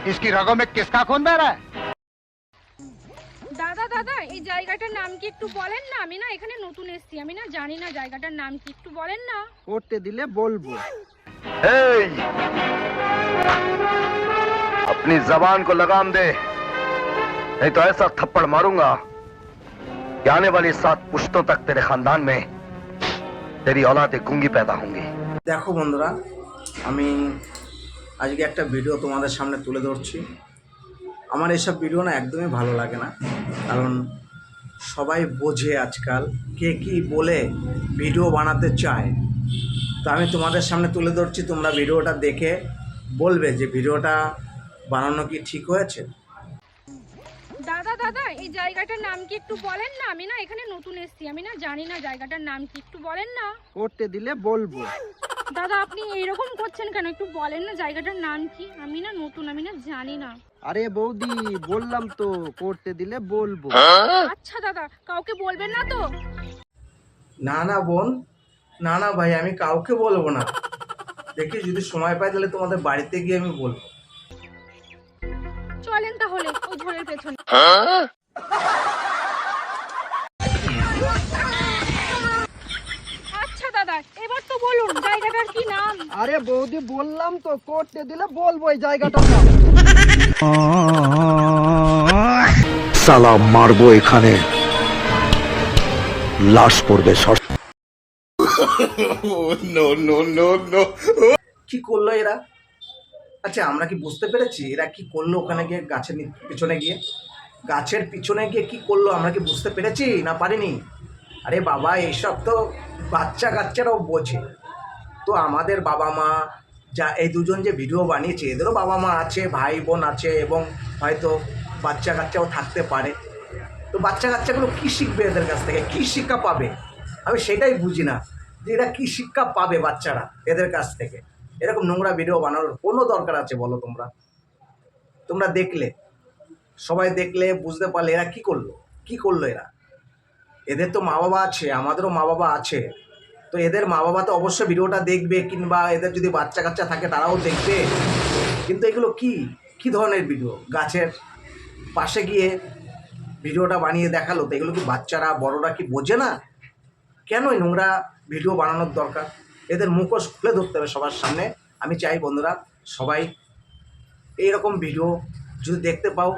इसकी रगों में किसका खून बह रहा है? দাদা দাদা এই জায়গাটার নাম কি একটু বলেন না? আমি না এখানে নতুন এসেছি, আমি না জানি না জায়গাটার নাম কি, একটু বলেন না। করতে দিলে বলবো। এই, अपनी जबान को लगाम दे, नहीं तो ऐसा थप्पड़ मारूंगा कि आने वाली 7 पुश्तों तक तेरे खानदान में तेरी औलादे गूंगी पैदा होंगी। দেখো বন্ধুরা, আমি আজকে একটা ভিডিও তোমাদের সামনে তুলে ধরছি। আমার এসব ভিডিও না একদমই ভালো লাগে না, কারণ সবাই বোঝে আজকাল কে কি বলে ভিডিও বানাতে চায়। তো আমি তোমাদের সামনে তুলে ধরছি, তোমরা ভিডিওটা দেখে বলবে যে ভিডিওটা বানানো কি ঠিক হয়েছে। দাদা দাদা এই জায়গাটার নাম কি একটু বলেন না? আমি না এখানে নতুন এসেছি, আমি না জানি না জায়গাটার নাম কি, একটু বলেন না। করতে দিলে বলবো। দাদা আপনি এইরকম করছেন কেন? একটু বলেন না জায়গাটার নাম কি। আমি না নতুন, আমি না জানি না। আরে বৌদি, বললাম তো করতে দিলে বলবো। আচ্ছা দাদা, কাউকে বলবেন না তো? না না বোন, না না ভাই, আমি কাউকে বলবো না। দেখি যদি সময় পাই তাহলে তোমাদের বাড়িতে গিয়ে আমি বলবো। চলেন তাহলে ওই ঝোলের পেছনে। আচ্ছা দাদা, এবার তো বলুন জায়গাটার কি নাম। আরে বৌদি, বললাম তো করতে দিলে বলবো এই জায়গাটার নাম। साला मारबो এখানে, লাশ পড়বে। কি করলো এরা? আচ্ছা, আমরা কি বুঝতে পেরেছি এরা কি করলো? ওখানে গিয়ে গাছের পিছনে গিয়ে, গাছের পিছনে গিয়ে কি করলো আমরা কি বুঝতে পেরেছি না পারিনি? আরে বাবা, এইসব তো বাচ্চা কাচ্চারাও বোঝে। তো আমাদের বাবা মা যা এই দুজন যে ভিডিও বানিয়েছে, এদেরও বাবা মা আছে, ভাই বোন আছে, এবং হয়তো বাচ্চা কাচ্চাও থাকতে পারে। তো বাচ্চা কাচ্চাগুলো কী শিখবে এদের কাছ থেকে? কী শিক্ষা পাবে? আমি সেটাই বুঝি না যে এরা কী শিক্ষা পাবে বাচ্চারা এদের কাছ থেকে। এরকম নোংরা ভিডিও বানানোর কোনো দরকার আছে বলো? তোমরা দেখলে, সবাই দেখলে বুঝতে পারলে এরা কী করলো এরা। এদের তো মা বাবা আছে, আমাদেরও মা বাবা আছে। তো এদের মা বাবা তো অবশ্যই ভিডিওটা দেখবে, কিংবা এদের যদি বাচ্চা কাচ্চা থাকে তারাও দেখবে। কিন্তু এগুলো কী ধরনের ভিডিও? গাছের পাশে গিয়ে ভিডিওটা বানিয়ে দেখালো। তো এগুলো কি বাচ্চারা বড়রা কি বোঝে না? কেন এই নোংরা ভিডিও বানানোর দরকার? এদের মুখোশ খুলে ধরতে হবে সবার সামনে। আমি চাই বন্ধুরা, সবাই এইরকম ভিডিও যদি দেখতে পাও,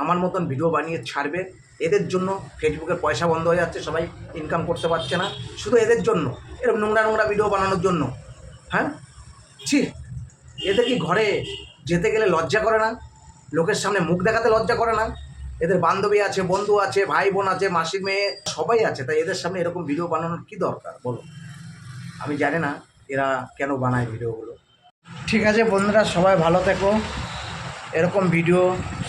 আমার মতন ভিডিও বানিয়ে ছাড়বে। এদের জন্য ফেসবুকের পয়সা বন্ধ হয়ে যাচ্ছে, সবাই ইনকাম করতে পারছে না, শুধু এদের জন্য, এরকম নোংরা ভিডিও বানানোর জন্য। হ্যাঁ, ছি, এদের কি ঘরে যেতে গেলে লজ্জা করে না? লোকের সামনে মুখ দেখাতে লজ্জা করে না? এদের বান্ধবী আছে, বন্ধু আছে, ভাই বোন আছে, মাসির মেয়ে সবাই আছে, তাই এদের সামনে এরকম ভিডিও বানানোর কি দরকার বলো? আমি জানি না এরা কেন বানায় ভিডিওগুলো। ঠিক আছে বন্ধুরা, সবাই ভালো থেকো। এরকম ভিডিও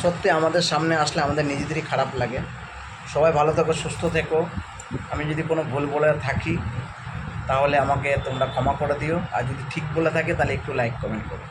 সত্যি আমাদের সামনে আসলে আমাদের নিজেদেরই খারাপ লাগে। সবাই ভালো থেকো, সুস্থ থেকো। আমি যদি কোনো ভুল বলে থাকি তাহলে আমাকে তোমরা ক্ষমা করে দিও, আর যদি ঠিক বলে থাকে তাহলে একটু লাইক কমেন্ট করো।